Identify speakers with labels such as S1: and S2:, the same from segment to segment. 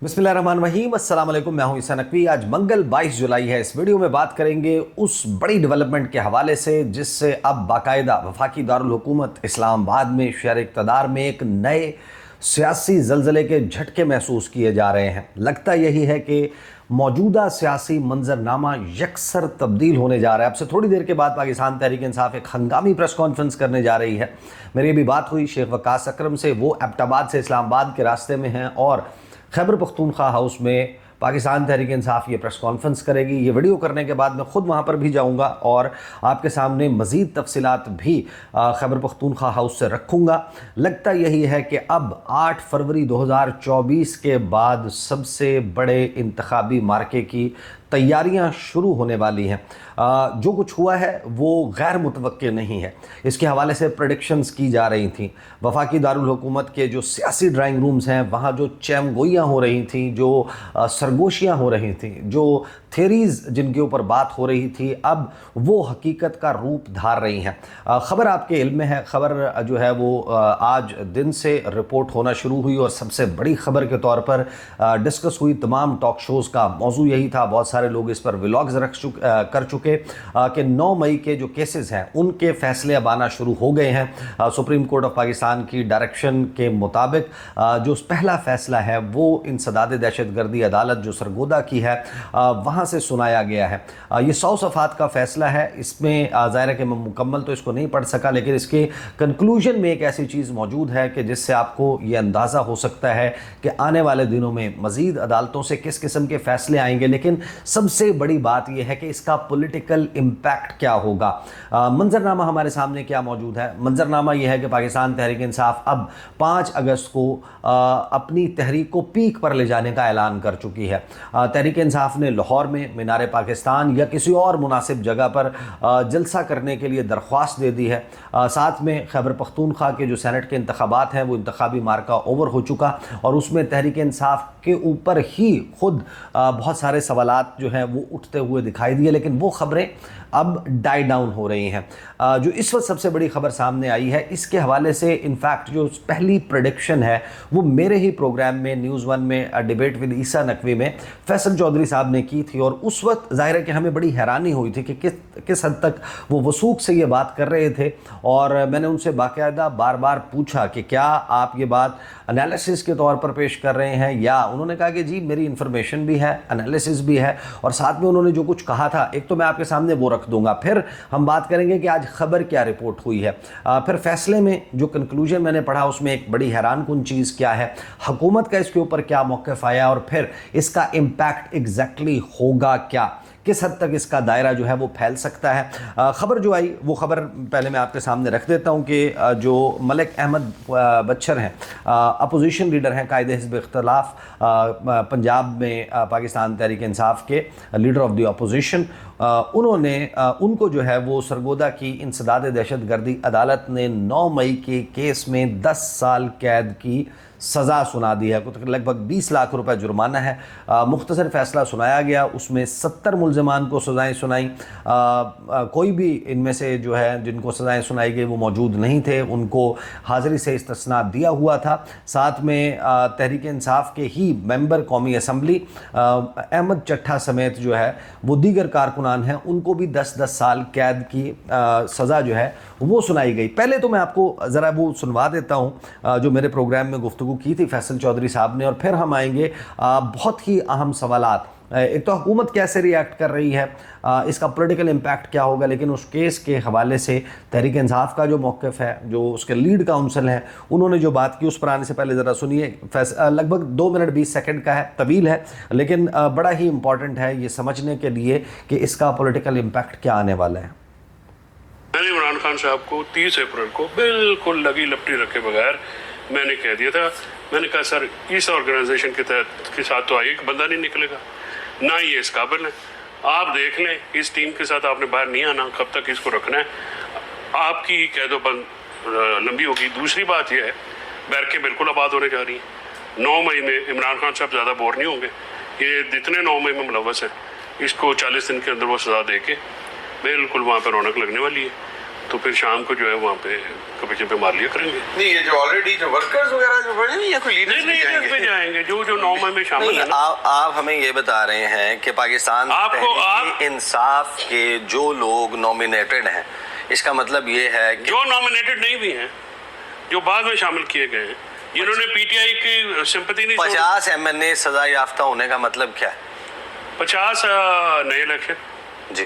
S1: बिस्मिल्लाहिर्रहमानिर्रहीम, अस्सलाम वालेकुम। मैं हूं ईसा नकवी। आज मंगल 22 जुलाई है। इस वीडियो में बात करेंगे उस बड़ी डेवलपमेंट के हवाले से जिससे अब बाकायदा वफाकी दारुल हुकूमत इस्लामाबाद में शहर इक़्तिदार में एक नए सियासी ज़लज़ले के झटके महसूस किए जा रहे हैं। लगता यही है कि मौजूदा सियासी मंजरनामा यकसर तब्दील होने जा रहा है। अब से थोड़ी देर के बाद पाकिस्तान तहरीक इंसाफ एक हंगामी प्रेस कॉन्फ्रेंस करने जा रही है। मेरी अभी बात हुई शेख वकास अकरम से। वो एबटाबाद से इस्लामाबाद के रास्ते में हैं और खैबर पख्तूनख्वा हाउस में पाकिस्तान तहरीक इंसाफ ये प्रेस कॉन्फ्रेंस करेगी। ये वीडियो करने के बाद मैं ख़ुद वहाँ पर भी जाऊँगा और आपके सामने मज़ीद तफसीलात भी खैबर पख्तूनख्वा हाउस से रखूँगा। लगता यही है कि अब 8 फरवरी 2024 के बाद सबसे बड़े इंतखाबी मार्के की तैयारियां शुरू होने वाली हैं। जो कुछ हुआ है वो गैर मुतवक्के नहीं है। इसके हवाले से प्रेडिक्शंस की जा रही थी। वफाकी दारुल हुकूमत के जो सियासी ड्राइंग रूम्स हैं वहाँ जो चैमगोइयाँ हो रही थी, जो सरगोशियाँ हो रही थी, जो थेरीज़ जिनके ऊपर बात हो रही थी, अब वो हकीकत का रूप धार रही हैं। ख़बर आपके इल्म में है। ख़बर जो है वो आज दिन से रिपोर्ट होना शुरू हुई और सबसे बड़ी ख़बर के तौर पर डिस्कस हुई। तमाम टॉक शोज़ का मौजू यही था। बहुत सारे लोग इस पर व्लॉग्स कर चुके कि 9 मई के जो केसेस हैं उनके फैसले अब आना शुरू हो गए हैं। सुप्रीम कोर्ट ऑफ पाकिस्तान की डायरेक्शन के मुताबिक जो पहला फ़ैसला है वो इंसदाद दहशतगर्दी अदालत जो सरगोदा की है वहाँ से सुनाया गया है। ये 100 सफ़ात का फ़ैसला है। इसमें ज़ाहिर है कि मैं मुकम्मल तो इसको नहीं पढ़ सका, लेकिन इसके कंक्लूजन में एक ऐसी चीज़ मौजूद है कि जिससे आपको ये अंदाज़ा हो सकता है कि आने वाले दिनों में मज़ीद अदालतों से किस किस्म के फ़ैसले आएंगे। लेकिन सबसे बड़ी बात यह है कि इसका पॉलिटिकल इम्पैक्ट क्या होगा। मंजरनामा हमारे सामने क्या मौजूद है। मंजरनामा यह है कि पाकिस्तान तहरीक इंसाफ अब 5 अगस्त को अपनी तहरीक को पीक पर ले जाने का ऐलान कर चुकी है। तहरीक इंसाफ ने लाहौर में मीनार पाकिस्तान या किसी और मुनासिब जगह पर जलसा करने के लिए दरख्वास्त दे दी है। साथ में खैबर पख्तूनख्वा के जो सेनेट के इंतखाबात हैं वो इंतखाबी मार्का ओवर हो चुका और उसमें तहरीक इंसाफ के ऊपर ही खुद बहुत सारे सवालात जो हैं वो उठते हुए दिखाई दिए, लेकिन वो खबरें अब डाई डाउन हो रही हैं। जो इस वक्त सबसे बड़ी खबर सामने आई है इसके हवाले से इनफैक्ट जो पहली प्रेडिक्शन है वो मेरे ही प्रोग्राम में न्यूज़ 1 में डिबेट विद ईसा नकवी में फैसल चौधरी साहब ने की थी और उस वक्त ज़ाहिर है कि हमें बड़ी हैरानी हुई थी कि किस हद तक वो वसूख से ये बात कर रहे थे। और मैंने उनसे बाकायदा बार बार पूछा कि क्या आप ये बात एनालिसिस के तौर पर पेश कर रहे हैं, या उन्होंने कहा कि जी मेरी इन्फॉर्मेशन भी है, एनालिसिस भी है। और साथ में उन्होंने जो कुछ कहा था एक तो मैं आपके सामने वो रख दूंगा, फिर हम बात करेंगे कि आज खबर क्या रिपोर्ट हुई है। फिर फैसले में जो कंक्लूजन मैंने पढ़ा उसमें एक बड़ी हैरान कुन चीज़ क्या है, हुकूमत का इसके ऊपर क्या मौक़िफ़ आया और फिर इसका इम्पैक्ट एग्जैक्टली होगा क्या, किस हद तक इसका दायरा जो है वो फैल सकता है। ख़बर जो आई वो ख़बर पहले मैं आपके सामने रख देता हूँ कि जो मलिक अहमद बच्चर हैं, अपोजिशन लीडर हैं, कायदे हिज़्ब इख्तिलाफ पंजाब में पाकिस्तान तहरीक इंसाफ के लीडर ऑफ द अपोजिशन, उनको जो है वो सरगोदा की इंसदाद दहशतगर्दी अदालत ने 9 मई के केस में 10 साल कैद की सज़ा सुना दी है। लगभग 20 लाख रुपए जुर्माना है। मुख्तसर फ़ैसला सुनाया गया, उसमें 70 मुल्ज़िमान को सज़ाएँ सुनाई। कोई भी इनमें से जो है जिनको सज़ाएँ सुनाई गई वो मौजूद नहीं थे, उनको हाज़िरी से इस्तिस्ना दिया हुआ था। साथ में तहरीक इंसाफ के ही मेंबर कौमी असम्बली अहमद चट्ठा समेत जो है वो दीगर कारकुनान हैं, उनको भी 10-10 साल कैद की सज़ा जो है वो सुनाई गई। पहले तो मैं आपको ज़रा वो सुनवा देता हूँ जो मेरे प्रोग्राम में गुफ्तगू की थी फैसल चौधरी साहब ने, और फिर हम आएंगे बहुत ही अहम सवालात। एक तो हुकूमत कैसे रिएक्ट कर रही है, इसका पॉलिटिकल इम्पैक्ट क्या होगा, लेकिन उस केस के हवाले से तहरीक इंसाफ का जो मौक़िफ़ है, जो उसके लीड काउंसिल है, उन्होंने जो बात की उस पर आने से पहले ज़रा सुनिए। लगभग 2 मिनट 20 सेकंड का है, तवील है, लेकिन बड़ा ही इम्पॉर्टेंट है ये समझने के लिए कि इसका पॉलिटिकल इम्पैक्ट क्या आने वाला है।
S2: मैंने इमरान खान साहब को 30 अप्रैल को बिल्कुल लगी लपटी रखे बगैर मैंने कह दिया था, मैंने कहा सर इस ऑर्गेनाइजेशन के तहत के साथ तो एक बंदा नहीं निकलेगा, ना ये इस काबिल है, आप देख लें, इस टीम के साथ आपने बाहर नहीं आना, कब तक इसको रखना है, आपकी कैदो बंद लंबी होगी। दूसरी बात यह है बैरकें बिल्कुल आबाद होने जा रही हैं। 9 मई में इमरान खान साहब ज़्यादा बोर नहीं होंगे, ये जितने 9 मई में मुलव्वस है इसको 40 दिन के अंदर वो सज़ा दे के बिल्कुल वहाँ पर रौनक लगने वाली है। तो फिर शाम को जो है वहाँ पे कमीशन पे मार लिया करेंगे।
S3: नहीं, ये जो ऑलरेडी जो वर्कर्स वगैरह जो बने नहीं, या कोई लीडर्स
S2: नहीं
S3: भी
S2: पे जाएंगे जो जो 9 में शामिल
S1: नहीं,
S2: है ना।
S1: आप हमें ये बता रहे हैं कि पाकिस्तान तहरीक इंसाफ के जो लोग नॉमिनेटेड हैं, इसका मतलब ये है कि
S2: जो नॉमिनेटेड नहीं भी हैं, जो बाद में शामिल किए गए हैं, जिन्होंने पीटीआई की सिंपैथी नहीं
S1: 50 MNA सजा याफ्ता होने का मतलब क्या है?
S2: 50 नए इलेक्शन
S1: जी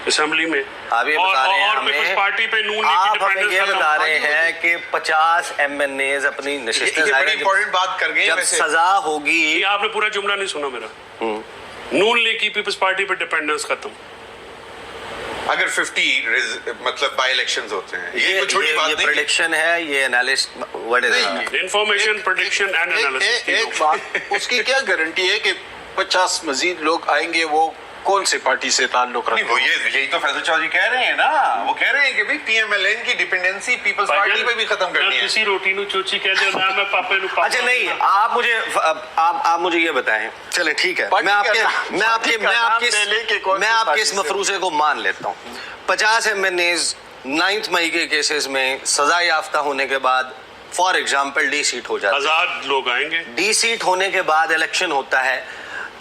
S2: असेंबली में।
S1: आप ये बता रहे हैं
S2: और
S1: हमें,
S2: पीपल्स पार्टी पे नून लीग की
S1: आप हमें
S2: डिपेंडेंस
S1: ये
S2: खत्म।
S1: बता रहे हैं कि 50 MNAs अपनी नशिस्तें
S3: ये बड़ी
S1: ज़ाहिर
S3: इंपॉर्टेंट बात कर गए
S1: जब
S3: वैसे।
S1: सजा होगी।
S2: ये आपने पूरा जुमला नहीं सुना मेरा। नून लीग की पीपल्स पार्टी पे डिपेंडेंस खत्म।
S3: अगर 50 मतलब बाई इलेक्शंस होते हैं, ये कोई छोटी बात
S1: ये
S3: नहीं है।
S1: प्रेडिक्शन है, ये एनालिस्ट व्हाट इज
S3: नहीं,
S2: इंफॉर्मेशन, प्रेडिक्शन एंड एनालिसिस।
S4: एक बात, उसकी क्या गारंटी है कि 50 मजीद लोग आएंगे? वो कौन से पार्टी से ताल्लुक
S3: नहीं,
S4: रखते
S3: वो
S4: हैं?
S3: यही तो फैसल चौधरी कह रहे हैं ना। वो कह रहे हैं कि भाई PMLN की डिपेंडेंसी पीपल्स पार्टी पे भी खत्म करनी है।
S2: किसी रोटी नु चोची कह दे ना, मैं पापे नु पापा।
S1: अच्छा नहीं, आप मुझे ये बताएं। चले ठीक है, मैं आपके इस मफरूसे को मान लेता हूँ। 50 MNAs 9 मई के केसेस में सजा याफ्ता होने के बाद फॉर एग्जाम्पल डी सीट हो जाती है।
S2: आजाद लोग आएंगे।
S1: डी सीट होने के बाद इलेक्शन होता है।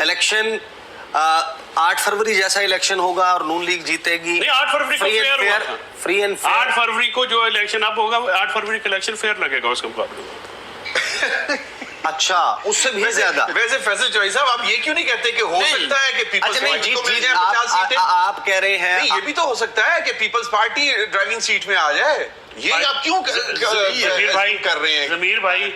S1: इलेक्शन 8 फरवरी जैसा इलेक्शन होगा और नून लीग जीतेगी।
S2: नहीं, 8 फरवरी को फेयर हुआ था।
S1: फ्री एंड
S2: 8 फरवरी को जो इलेक्शन अब होगा, 8 फरवरी का इलेक्शन फेयर लगेगा उसके मुकाबले में।
S1: अच्छा, उससे भी ज्यादा।
S3: वैसे फैसल चौधरी साहब, आप ये क्यों नहीं कहते कि हो सकता है कि पीपल्स
S1: अच्छा नहीं,
S3: पार्टी को
S1: जी,
S3: मिल जाए
S1: आप
S3: 50 सीटें?
S1: आप कह रहे हैं
S3: नहीं, ये भी तो हो सकता है कि पीपल्स पार्टी ड्राइविंग सीट में आ जाए। ये आप क्यों
S2: जमीर भाई
S3: कर रहे हैं?
S2: जमीर भाई,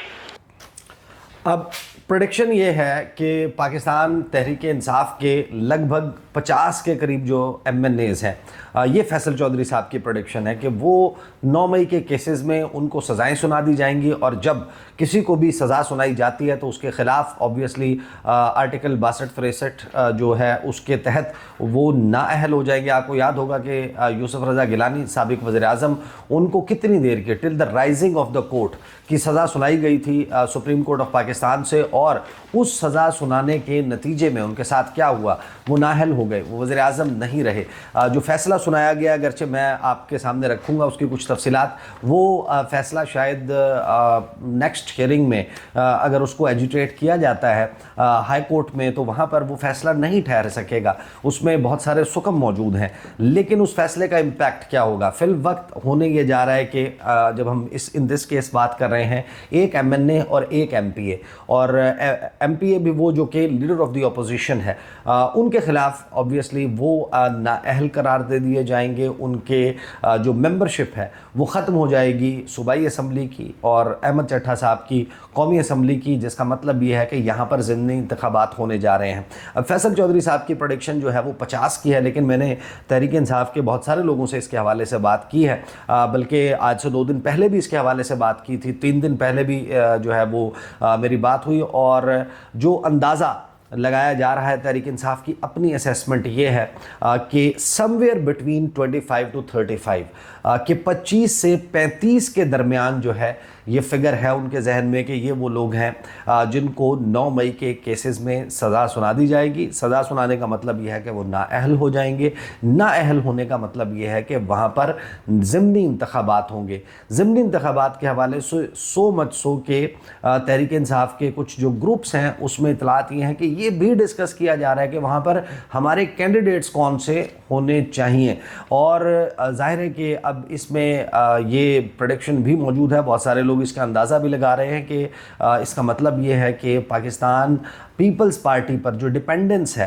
S1: अब प्रेडिक्शन ये है कि पाकिस्तान तहरीक इंसाफ के लगभग 50 के करीब जो MNAs हैं, ये फैसल चौधरी साहब की प्रेडिक्शन है कि वो 9 मई के केसेस में उनको सज़ाएं सुना दी जाएंगी, और जब किसी को भी सज़ा सुनाई जाती है तो उसके ख़िलाफ़ ऑब्वियसली आर्टिकल 62-63 जो है उसके तहत वो नाअहल हो जाएंगे। आपको याद होगा कि यूसुफ रज़ा गिलानी साबिक वज़ीर-ए-आज़म, उनको कितनी देर के till the rising of the court की सज़ा सुनाई गई थी सुप्रीम कोर्ट ऑफ पाकिस्तान से, और उस सज़ा सुनाने के नतीजे में उनके साथ क्या हुआ, वो नाअहल हो गए, वो वज़ीर-ए-आज़म नहीं रहे। जो फ़ैसला सुनाया गया, अगरचे मैं आपके सामने रखूँगा उसकी कुछ तफसीलात, वो फ़ैसला शायद नेक्स्ट हियरिंग में अगर उसको एजुटेट किया जाता है हाई कोर्ट में, तो वहाँ पर वो फ़ैसला नहीं ठहर सकेगा। उसमें बहुत सारे सुकम मौजूद हैं, लेकिन उस फैसले का इम्पैक्ट क्या होगा फिल वक्त होने ये जा रहा है कि जब हम इन दिस केस बात कर रहे हैं, एक MNA और एक MPA, और MPA भी वो जो कि लीडर ऑफ द अपोजिशन है, उनके ख़िलाफ़ ऑब्वियसली वो नाअहल करार दे दिए जाएंगे। उनके जो मेंबरशिप है वो ख़त्म हो जाएगी सूबाई असम्बली की और अहमद चट्ठा साहब की कौमी असम्बली की, जिसका मतलब ये है कि यहाँ पर ज़िमनी इंतखाबात होने जा रहे हैं। अब फैसल चौधरी साहब की प्रेडिक्शन जो है वो 50 की है, लेकिन मैंने तहरीक इंसाफ के बहुत सारे लोगों से इसके हवाले से बात की है, बल्कि आज से 2 दिन पहले भी इसके हवाले से बात की थी, 3 दिन पहले भी जो है वो मेरी बात हुई, और जो अंदाज़ा लगाया जा रहा है तहरीक इंसाफ की अपनी असेसमेंट ये है कि समवेयर बिटवीन 25 to 35 कि 25 से 35 के दरमियान जो है ये फिगर है उनके जहन में कि ये वो लोग हैं जिनको 9 मई के केसेस में सज़ा सुना दी जाएगी। सज़ा सुनाने का मतलब यह है कि वो नाअहल हो जाएंगे। नाअहल होने का मतलब यह है कि वहाँ पर ज़िमनी इंतखाबात होंगे। ज़िमनी इंतखाबात के हवाले से सो के तहरीक इंसाफ के कुछ जो ग्रुप्स हैं उसमें इतलात ये हैं कि ये भी डिस्कस किया जा रहा है कि वहाँ पर हमारे कैंडिडेट्स कौन से होने चाहिए, और जाहिर है कि अब इसमें ये प्रेडिक्शन भी मौजूद है। बहुत सारे लोग इसका अंदाज़ा भी लगा रहे हैं कि इसका मतलब ये है कि पाकिस्तान पीपल्स पार्टी पर जो डिपेंडेंस है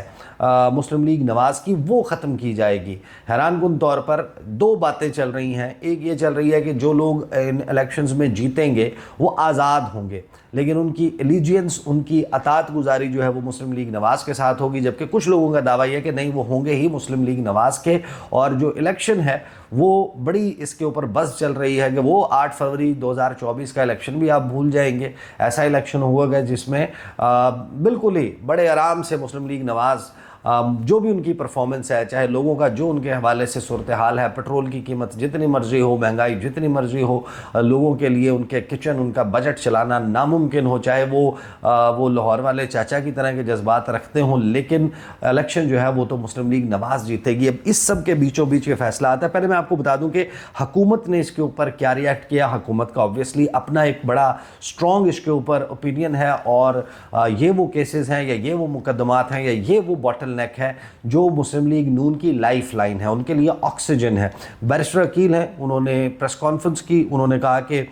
S1: मुस्लिम लीग नवाज़ की, वो ख़त्म की जाएगी। हैरानकुन तौर पर 2 बातें चल रही हैं। एक ये चल रही है कि जो लोग इन इलेक्शंस में जीतेंगे वो आज़ाद होंगे, लेकिन उनकी एलिजियंस, उनकी अतात गुजारी जो है वो मुस्लिम लीग नवाज़ के साथ होगी, जबकि कुछ लोगों का दावा यह है कि नहीं, वो होंगे ही मुस्लिम लीग नवाज़ के। और जो इलेक्शन है वो बड़ी इसके ऊपर बस चल रही है कि वो 8 फरवरी 2024 का इलेक्शन भी आप भूल जाएंगे। ऐसा इलेक्शन होगा जिसमें बिल्कुल ही बड़े आराम से मुस्लिम लीग नवाज़ جو بھی ان کی پرفارمنس ہے, چاہے لوگوں کا جو ان کے حوالے سے صورتحال ہے, پیٹرول کی قیمت جتنی مرضی ہو, مہنگائی جتنی مرضی ہو, لوگوں کے لیے ان کے کچن, ان کا بجٹ چلانا ناممکن ہو, چاہے وہ لاہور والے چاچا کی طرح کے جذبات رکھتے ہوں, لیکن الیکشن جو ہے وہ تو مسلم لیگ نواز جیتے گی. اب اس سب کے بیچوں بیچ یہ فیصلہ آتا ہے. پہلے میں آپ کو بتا دوں کہ حکومت نے اس کے اوپر کیا ریئیکٹ کیا. حکومت کا آبویسلی اپنا ایک بڑا اسٹرانگ اس کے اوپر اوپینین ہے, اور یہ وہ کیسز ہیں یا یہ وہ مقدمات ہیں یا یہ وہ باٹل نیک ہے جو مسلم لیگ نون کی لائف لائن ہے, ان کے لیے آکسیجن ہے. بیرسٹر عقیل ہیں, انہوں نے پریس کانفرنس کی, انہوں نے کہا کہ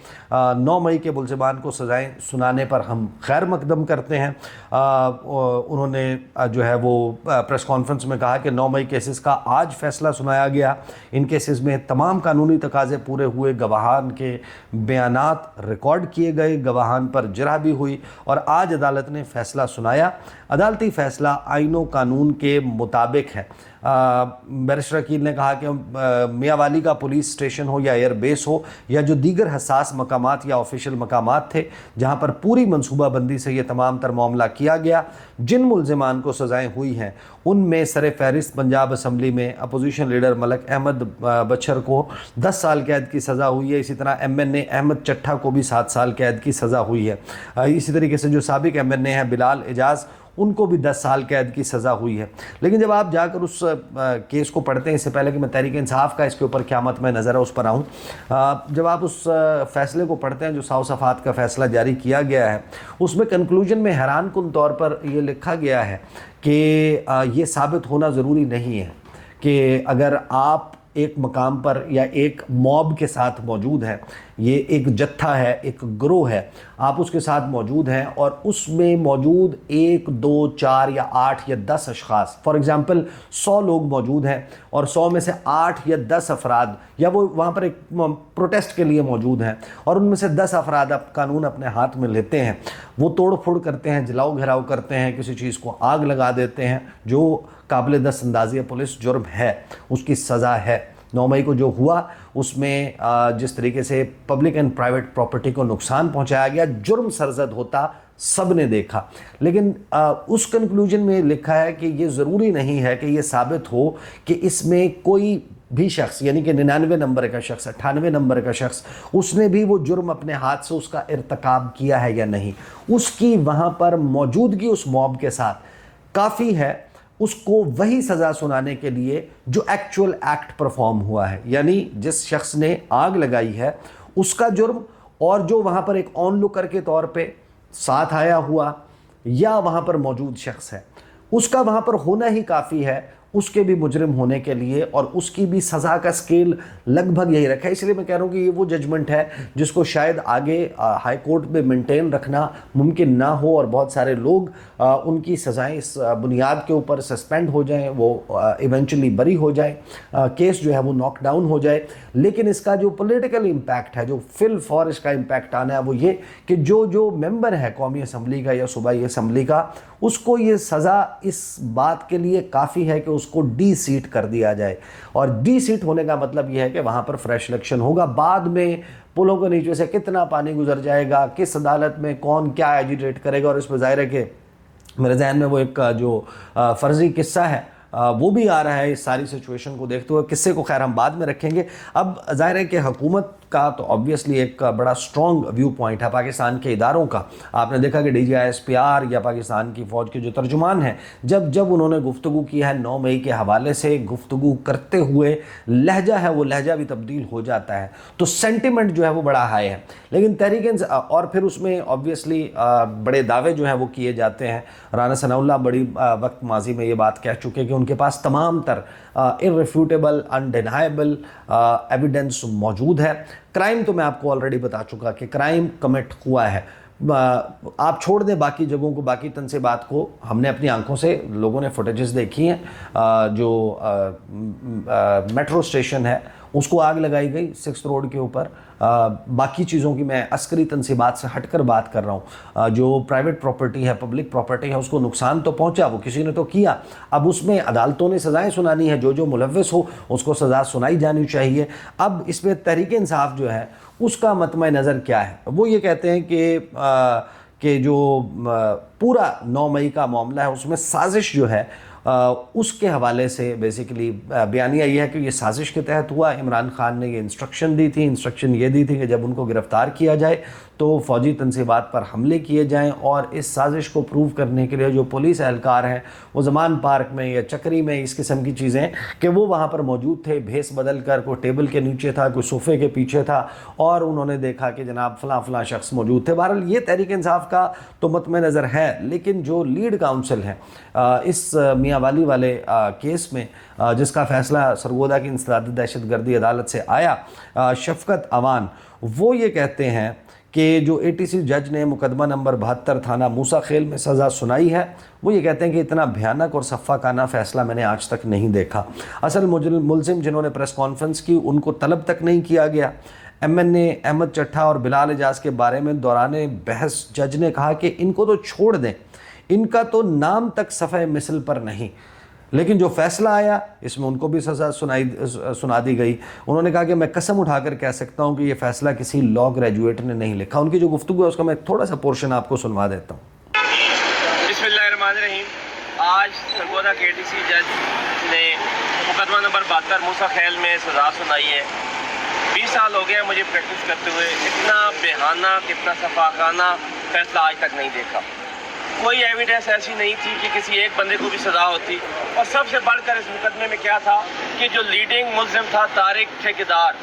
S1: 9 مئی کے ملزمان کو سزائیں سنانے پر ہم خیر مقدم کرتے ہیں. انہوں نے جو ہے وہ پریس کانفرنس میں کہا کہ 9 مئی کیسز کا آج فیصلہ سنایا گیا. ان کیسز میں تمام قانونی تقاضے پورے ہوئے, گواہان کے بیانات ریکارڈ کیے گئے, گواہان پر جرح بھی ہوئی, اور آج عدالت نے فیصلہ سنایا. عدالتی فیصلہ آئین و قانون کے مطابق ہے. بیرسٹر عقیل نے کہا کہ میاں والی کا پولیس اسٹیشن ہو یا ایئر بیس ہو یا جو دیگر حساس مقامات یا آفیشیل مقامات تھے جہاں پر پوری منصوبہ بندی سے یہ تمام تر معاملہ کیا گیا, جن ملزمان کو سزائیں ہوئی ہیں ان میں سر فہرست پنجاب اسمبلی میں opposition leader Malik Ahmad Butcher کو 10 سال قید کی سزا ہوئی ہے. اسی طرح MNA احمد چٹھا کو بھی 7 سال قید کی سزا ہوئی ہے. اسی طریقے سے جو سابق MNA ہیں بلال اعجاز, ان کو بھی 10 سال قید کی سزا ہوئی ہے. لیکن جب آپ جا کر اس کیس کو پڑھتے ہیں, اس سے پہلے کہ میں تحریک انصاف کا اس کے اوپر کیا مطمع نظر ہے اس پر آؤں, جب آپ اس فیصلے کو پڑھتے ہیں جو 100 صفحات کا فیصلہ جاری کیا گیا ہے, اس میں کنکلوژن میں حیران کن طور پر یہ لکھا گیا ہے کہ یہ ثابت ہونا ضروری نہیں ہے کہ اگر آپ ایک مقام پر یا ایک موب کے ساتھ موجود ہیں, یہ ایک جتھا ہے, ایک گروہ ہے, آپ اس کے ساتھ موجود ہیں اور اس میں موجود 1 2 4 یا 8 یا 10 اشخاص, فار ایگزامپل 100 لوگ موجود ہیں اور 100 میں سے 8 یا 10 افراد یا وہ وہاں پر ایک پروٹیسٹ کے لیے موجود ہیں اور ان میں سے 10 افراد اب قانون اپنے ہاتھ میں لیتے ہیں, وہ توڑ پھوڑ کرتے ہیں, جلاؤ گھراؤ کرتے ہیں, کسی چیز کو آگ لگا دیتے ہیں, جو قابل دست اندازی پولیس جرم ہے, اس کی سزا ہے. 9 مئی کو جو ہوا اس میں جس طریقے سے پبلک اینڈ پرائیویٹ پراپرٹی کو نقصان پہنچایا گیا, جرم سرزد ہوتا سب نے دیکھا. لیکن اس کنکلوژن میں لکھا ہے کہ یہ ضروری نہیں ہے کہ یہ ثابت ہو کہ اس میں کوئی بھی شخص, یعنی کہ 99 نمبر کا شخص, 98 نمبر کا شخص, اس نے بھی وہ جرم اپنے ہاتھ سے اس کا ارتکاب کیا ہے یا نہیں. اس کی وہاں پر موجودگی اس موب کے ساتھ کافی ہے اس کو وہی سزا سنانے کے لیے جو ایکچول ایکٹ پرفارم ہوا ہے, یعنی جس شخص نے آگ لگائی ہے اس کا جرم, اور جو وہاں پر ایک آن لوکر کے طور پہ ساتھ آیا ہوا یا وہاں پر موجود شخص ہے, اس کا وہاں پر ہونا ہی کافی ہے اس کے بھی مجرم ہونے کے لیے, اور اس کی بھی سزا کا سکیل لگ بھگ یہی رکھا ہے. اس لیے میں کہہ رہا ہوں کہ یہ وہ ججمنٹ ہے جس کو شاید آگے ہائی کورٹ میں مینٹین رکھنا ممکن نہ ہو, اور بہت سارے لوگ ان کی سزائیں اس بنیاد کے اوپر سسپینڈ ہو جائیں, وہ ایونچولی بری ہو جائیں, کیس جو ہے وہ ناک ڈاؤن ہو جائے. لیکن اس کا جو پولیٹیکل امپیکٹ ہے, جو فل فور اس کا امپیکٹ آنا ہے, وہ یہ کہ جو ممبر ہے قومی اسمبلی کا یا صوبائی اسمبلی کا, اس کو یہ سزا اس بات کے لیے کافی ہے کہ اس کو ڈی سیٹ کر دیا جائے. اور ڈی سیٹ ہونے کا مطلب یہ ہے کہ وہاں پر فریش الیکشن ہوگا. بعد میں پلوں کے نیچے سے کتنا پانی گزر جائے گا, کس عدالت میں کون کیا ایجیٹیٹ کرے گا, اور اس پہ ظاہر ہے کہ میرے ذہن میں وہ ایک جو فرضی قصہ ہے وہ بھی آ رہا ہے اس ساری سچویشن کو دیکھتے ہوئے. قصے کو خیر ہم بعد میں رکھیں گے. اب ظاہر ہے کہ حکومت کا تو آبویسلی ایک بڑا سٹرونگ ویو پوائنٹ ہے پاکستان کے اداروں کا. آپ نے دیکھا کہ DGI/SPR یا پاکستان کی فوج کے جو ترجمان ہیں, جب انہوں نے گفتگو کی ہے 9 مئی کے حوالے سے, گفتگو کرتے ہوئے لہجہ ہے وہ لہجہ بھی تبدیل ہو جاتا ہے, تو سینٹیمنٹ جو ہے وہ بڑا ہائی ہے. لیکن تحریک اور پھر اس میں آبویسلی بڑے دعوے جو ہیں وہ کیے جاتے ہیں. رانا ثناء اللہ بڑی وقت ماضی میں یہ بات کہہ چکے کہ ان کے پاس تمام تر irrefutable undeniable ایویڈنس موجود ہے. کرائم تو میں آپ کو آلریڈی بتا چکا کہ کرائم کمٹ ہوا ہے. آپ چھوڑ دیں باقی جگہوں کو, باقی تنصیبات کو, ہم نے اپنی آنکھوں سے, لوگوں نے فوٹیجز دیکھی ہیں. جو میٹرو اسٹیشن ہے اس کو آگ لگائی گئی 6 روڈ کے اوپر. باقی چیزوں کی میں عسکری تنصیبات سے ہٹ کر بات کر رہا ہوں. جو پرائیویٹ پراپرٹی ہے, پبلک پراپرٹی ہے, اس کو نقصان تو پہنچا, وہ کسی نے تو کیا. اب اس میں عدالتوں نے سزائیں سنانی ہے, جو ملوث ہو اس کو سزا سنائی جانی چاہیے. اب اس پہ تحریک انصاف جو ہے اس کا مطمع نظر کیا ہے؟ وہ یہ کہتے ہیں کہ جو پورا 9 مئی کا معاملہ ہے اس میں سازش جو ہے उसके हवाले से बेसिकली बयानिया ये है कि ये साजिश के तहत हुआ। इमरान खान ने ये इंस्ट्रक्शन दी थी, इंस्ट्रक्शन ये दी थी कि जब उनको गिरफ़्तार किया जाए तो फ़ौजी तनसीबात पर हमले किए जाएं, और इस साजिश को प्रूव करने के लिए जो पुलिस एहलकार हैं वो ज़मान पार्क में या चक्री में इस किस्म की चीज़ें कि वो वहाँ पर मौजूद थे, भेस बदल कर, कोई टेबल के नीचे था, कोई सोफ़े के पीछे था, और उन्होंने देखा कि जनाब फ़लाँ शख्स मौजूद थे। बहरहाल ये तहरीक इंसाफ का तो मतम नज़र है, लेकिन जो लीड काउंसिल है इस मियाँ वाली वाले केस में, जिसका फ़ैसला सरगोदा की इंसदादी दहशतगर्दी अदालत से आया, शफ़कत अवान, वो ये कहते हैं कि जो ATC जज ने मुकदमा नंबर 72 थाना मूसा खेल में सज़ा सुनाई है, वो ये कहते हैं कि इतना भयानक और सफ़ाकाना फ़ैसला मैंने आज तक नहीं देखा। असल मुलज़िम जिन्होंने प्रेस कॉन्फ्रेंस की उनको तलब तक नहीं किया गया। MNA अहमद चट्ठा और बिलाल एजाज के बारे में दौरान बहस जज ने कहा कि इनको तो छोड़ दें, इनका तो नाम तक सफ़े मिसल पर नहीं, लेकिन जो फ़ैसला आया इसमें उनको भी सज़ा सुना दी गई। उन्होंने कहा कि मैं कसम उठाकर कह सकता हूँ कि ये फ़ैसला किसी लॉ ग्रेजुएट ने नहीं लिखा। उनकी जो गुफ्तगू है उसका मैं थोड़ा सा पोर्शन आपको सुनवा देता हूँ।
S5: बिस्मिल्लाहिर्रहमानिर्रहीम। आज सरगोदा के ATC जज ने मुकदमा नंबर 72 मूसा खेल में सज़ा सुनाई है। 20 साल हो गए मुझे प्रैक्टिस करते हुए, इतना बेहाना, कितना सफाकाना फैसला आज तक नहीं देखा। कोई एविडेंस ऐसी नहीं थी कि किसी एक बंदे को भी सज़ा होती, और सबसे बढ़कर इस मुकदमे में क्या था कि जो लीडिंग मुल्ज़िम था तारिक ठेकेदार,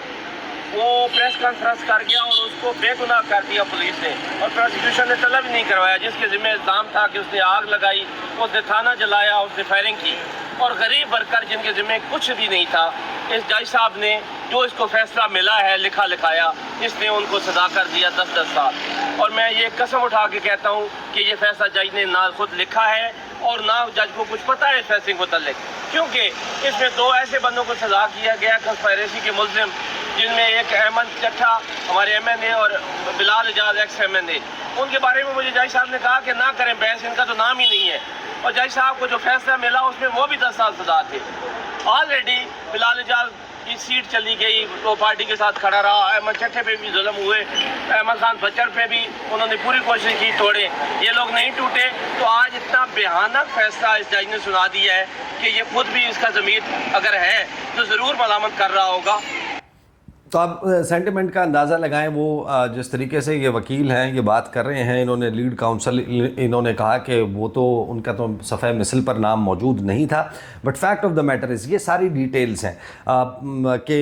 S5: वो प्रेस कॉन्फ्रेंस कर गया और उसको बेगुनाह कर दिया पुलिस ने, और प्रोसिक्यूशन ने तलब ही नहीं करवाया, जिसके ज़िम्मे इल्ज़ाम था कि उसने आग लगाई, उसने थाना जलाया, उसने फायरिंग की। और गरीब वर्कर जिनके ज़िम्मे कुछ भी नहीं था, इस जज साहब ने जो इसको फैसला मिला है लिखा लिखाया, इसने उनको सज़ा कर दिया 10-10 साल। और मैं ये कसम उठा के कहता हूँ कि ये फैसला जज ने ना खुद लिखा है और ना जज को कुछ पता है इस फैसले को मुतल्लिक, क्योंकि इसमें 2 ऐसे बंदों को सज़ा किया गया कंस्पायरेसी के मुल्ज़िम, जिनमें एक अहमद चट्ठा हमारे MNA और बिलाल एजाज एक्स MNA। उनके बारे में मुझे जज साहब ने कहा कि ना करें बहस, इनका तो नाम ही नहीं है। और जज साहब को जो फैसला मिला उसमें वो भी 10 साल सज़ा थे। ऑलरेडी बिलाल एजाज की सीट चली गई, वो पार्टी के साथ खड़ा रहा। अहमद चट्ठे पे भी जुल्म हुए, अहमद खान बच्चर पे भी उन्होंने पूरी कोशिश की तोड़े, ये लोग नहीं टूटे। तो आज इतना बेहानक फैसला इस जज ने सुना दिया है कि ये खुद भी इसका ज़मीर अगर है तो ज़रूर मलामत कर रहा होगा।
S1: तो आप सेंटिमेंट का अंदाज़ा लगाएं, वो जिस तरीके से ये वकील हैं ये बात कर रहे हैं, इन्होंने लीड काउंसिल, इन्होंने कहा कि वो तो उनका तो सफ़े मिसल पर नाम मौजूद नहीं था, but fact of the matter is ये सारी डिटेल्स हैं कि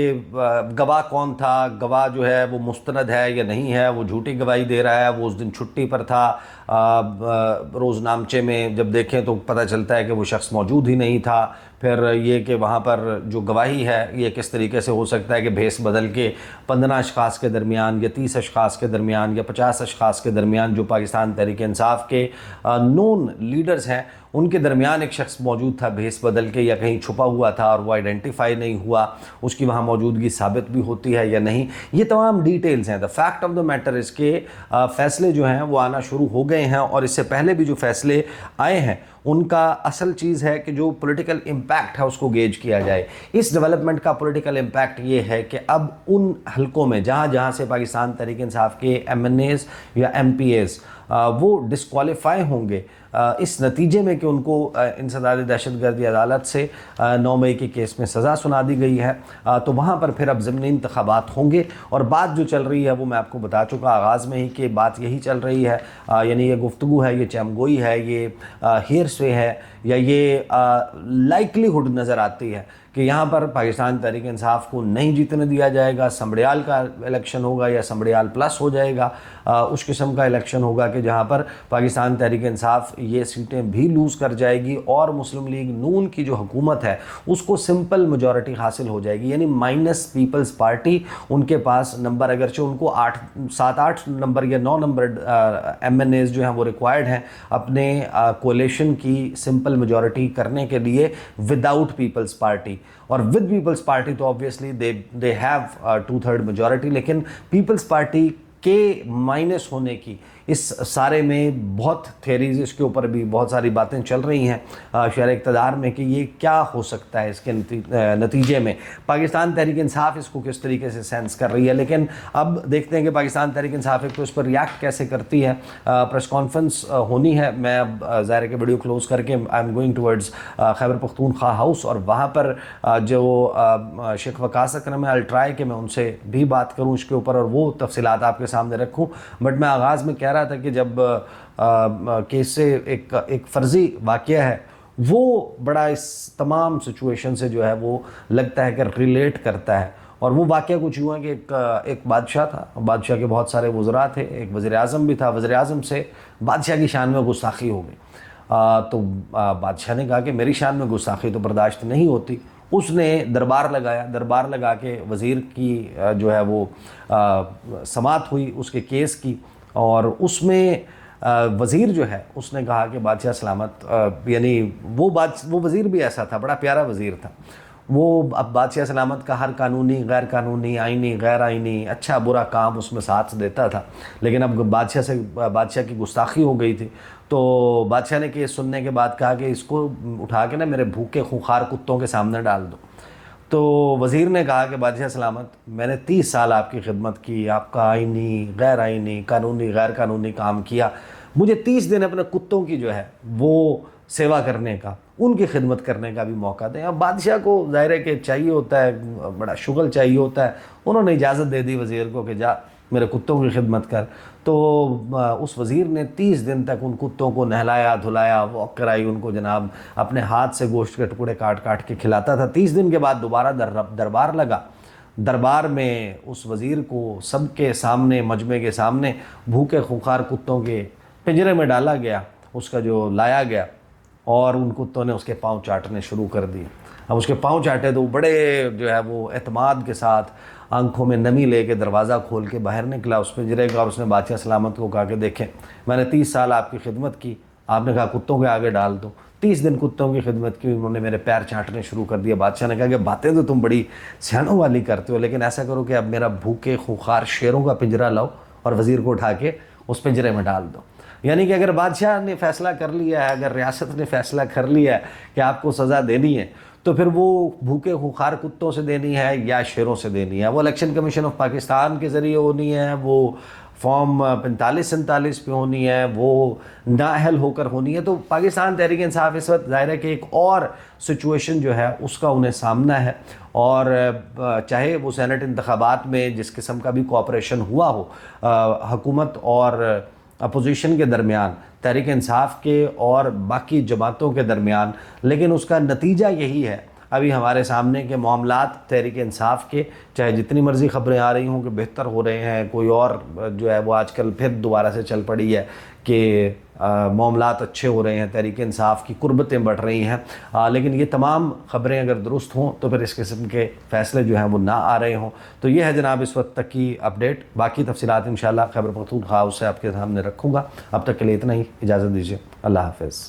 S1: गवाह कौन था, गवाह जो है वो मुस्तनद है या नहीं है, वो झूठी गवाही दे रहा है, वो उस दिन छुट्टी पर था। रोज़नामचे में जब देखें तो पता चलता है कि वो शख्स मौजूद ही नहीं था। फिर ये कि वहाँ पर जो गवाही है ये किस तरीके से हो सकता है कि भेस बदल के 15 अशख़ास के दरमियान या 30 अशख़ास के दरमियान या 50 अशख़ास के दरमियान जो पाकिस्तान तहरीक इंसाफ के नोन लीडर्स हैं उनके दरमियान एक शख्स मौजूद था भेस बदल के, या कहीं छुपा हुआ था और वो आइडेंटिफाई नहीं हुआ, उसकी वहाँ मौजूदगी साबित भी होती है या नहीं, ये तमाम डिटेल्स हैं। The fact of the matter इसके फ़ैसले जो हैं वो आना शुरू हो गए हैं, और इससे पहले भी जो फ़ैसले आए हैं उनका असल चीज़ है कि जो पॉलिटिकल इम्पैक्ट है उसको गेज किया जाए। इस डेवलपमेंट का पॉलिटिकल इम्पैक्ट ये है कि अब उन हलकों में जहाँ जहाँ से पाकिस्तान तहरीक इंसाफ के MNAs या MPAs वो डिस्क्वालीफाई होंगे इस नतीजे में कि उनको इंसदादी दहशतगर्दी अदालत से 9 मई के केस में सज़ा सुना दी गई है, तो वहाँ पर फिर अब ज़मीनी इंतखाबात होंगे। और बात जो चल रही है वो मैं आपको बता चुका आगाज़ में ही कि बात यही चल रही है, यानी ये गुफ्तगू है, ये चमगोई है, ये हेयर स्वे है, या ये लाइकलीहुड नज़र आती है कि यहाँ पर पाकिस्तान तहरीक इंसाफ को नहीं जीतने दिया जाएगा, समड़ियाल का इलेक्शन होगा या समड़ियाल प्लस हो जाएगा, उस किस्म का इलेक्शन होगा कि जहाँ पर पाकिस्तान तहरीक इंसाफ ये सीटें भी लूज़ कर जाएगी और मुस्लिम लीग नून की जो हुकूमत है उसको सिंपल मेजॉरिटी हासिल हो जाएगी, यानी माइनस पीपल्स पार्टी, उनके पास नंबर अगरचे उनको 7-8 नंबर या 9 नंबर MNAs जो हैं वो रिक्वायर्ड हैं अपने कोलेशन की सिंपल मेजॉरिटी करने के लिए विदाउट पीपल्स पार्टी। और विद पीपल्स पार्टी तो ऑब्वियसली दे हैव 2/3 मेजॉरिटी, लेकिन पीपल्स पार्टी के माइनस होने की اس سارے میں بہت تھیریز اس کے اوپر بھی بہت ساری باتیں چل رہی ہیں شہر اقتدار میں کہ یہ کیا ہو سکتا ہے اس کے نتیجے میں. پاکستان تحریک انصاف اس کو کس طریقے سے سینس کر رہی ہے, لیکن اب دیکھتے ہیں کہ پاکستان تحریک انصاف ایک تو اس پر ریاکٹ کیسے کرتی ہے. پریس کانفرنس ہونی ہے, میں اب ظاہر ہے کہ ویڈیو کلوز کر کے I am going towards Khyber Pakhtunkhwa house, اور وہاں پر جو شیخ وقاص اکرم ہے, الٹرائی کہ میں ان سے بھی بات کروں اس کے اوپر اور وہ تفصیلات آپ کے سامنے رکھوں. بٹ میں آغاز میں کہہ رہا تھا کہ جب کیس سے ایک فرضی واقعہ ہے وہ بڑا اس تمام سچویشن سے جو ہے وہ لگتا ہے کہ ریلیٹ کرتا ہے. اور وہ واقعہ کچھ یوں ہے کہ ایک بادشاہ تھا, بادشاہ کے بہت سارے وزراء تھے, ایک وزیر اعظم بھی تھا. وزیر اعظم سے بادشاہ کی شان میں گستاخی ہو گئی. تو بادشاہ نے کہا کہ میری شان میں گستاخی تو برداشت نہیں ہوتی. اس نے دربار لگایا, دربار لگا کے وزیر کی جو ہے وہ سماعت ہوئی اس کے کیس کی, اور اس میں وزیر جو ہے اس نے کہا کہ بادشاہ سلامت, یعنی وہ وزیر بھی ایسا تھا, بڑا پیارا وزیر تھا. وہ اب بادشاہ سلامت کا ہر قانونی, غیر قانونی, آئینی, غیر آئینی, اچھا برا کام اس میں ساتھ دیتا تھا. لیکن اب بادشاہ کی گستاخی ہو گئی تھی تو بادشاہ نے کیس سننے کے بعد کہا کہ اس کو اٹھا کے نا میرے بھوکے خونخوار کتوں کے سامنے ڈال دو. تو وزیر نے کہا کہ بادشاہ سلامت میں نے 30 سال آپ کی خدمت کی, آپ کا آئینی, غیر آئینی, قانونی, غیر قانونی کام کیا, مجھے 30 دن اپنے کتوں کی جو ہے وہ سیوا کرنے کا, ان کی خدمت کرنے کا بھی موقع دیں. اب بادشاہ کو ظاہر ہے کہ چاہیے ہوتا ہے, بڑا شغل چاہیے ہوتا ہے. انہوں نے اجازت دے دی وزیر کو کہ جا میرے کتوں کی خدمت کر. تو اس وزیر نے 30 دن تک ان کتوں کو نہلایا دھلایا, واک کرائی, ان کو جناب اپنے ہاتھ سے گوشت کے ٹکڑے کاٹ کاٹ کے کھلاتا تھا. 30 دن کے بعد دوبارہ دربار لگا. دربار میں اس وزیر کو سب کے سامنے, مجمع کے سامنے, بھوکے خونخوار کتوں کے پنجرے میں ڈالا گیا, اس کا جو لایا گیا, اور ان کتوں نے اس کے پاؤں چاٹنے شروع کر دیے. اب اس کے پاؤں چاٹے تو بڑے جو ہے وہ اعتماد کے ساتھ آنکھوں میں نمی لے کے دروازہ کھول کے باہر نکلا اس پنجرے کا, اور اس نے بادشاہ سلامت کو کہا کہ دیکھیں میں نے 30 سال آپ کی خدمت کی, آپ نے کہا کتوں کے آگے ڈال دو. 30 دن کتوں کی خدمت کی, انہوں نے میرے پیر چاٹنے شروع کر دیا. بادشاہ نے کہا کہ باتیں تو تم بڑی سیاحوں والی کرتے ہو, لیکن ایسا کرو کہ اب میرا بھوکے خونخوار شیروں کا پنجرہ لاؤ اور وزیر کو اٹھا کے اس پنجرے میں ڈال دو. یعنی کہ اگر بادشاہ نے فیصلہ کر لیا ہے, اگر ریاست نے فیصلہ کر لیا ہے کہ آپ کو سزا دینی ہے, تو پھر وہ بھوکے خونخوار کتوں سے دینی ہے یا شیروں سے دینی ہے. وہ الیکشن کمیشن آف پاکستان کے ذریعے ہونی ہے, وہ فارم 45-47 پہ ہونی ہے, وہ نااہل ہو کر ہونی ہے. تو پاکستان تحریک انصاف اس وقت ظاہر ہے کہ ایک اور سچویشن جو ہے اس کا انہیں سامنا ہے. اور چاہے وہ سینٹ انتخابات میں جس قسم کا بھی کوآپریشن ہوا ہو حکومت اور اپوزیشن کے درمیان, تحریک انصاف کے اور باقی جماعتوں کے درمیان, لیکن اس کا نتیجہ یہی ہے ابھی ہمارے سامنے کے معاملات تحریک انصاف کے, چاہے جتنی مرضی خبریں آ رہی ہوں کہ بہتر ہو رہے ہیں, کوئی اور جو ہے وہ آج کل پھر دوبارہ سے چل پڑی ہے کہ معاملات اچھے ہو رہے ہیں, تحریک انصاف کی قربتیں بڑھ رہی ہیں, لیکن یہ تمام خبریں اگر درست ہوں تو پھر اس قسم کے فیصلے جو ہیں وہ نہ آ رہے ہوں. تو یہ ہے جناب اس وقت تک کی اپڈیٹ. باقی تفصیلات انشاءاللہ خیبر پختونخوا سے آپ کے سامنے رکھوں گا. اب تک کے لیے اتنا ہی, اجازت دیجیے, اللہ حافظ.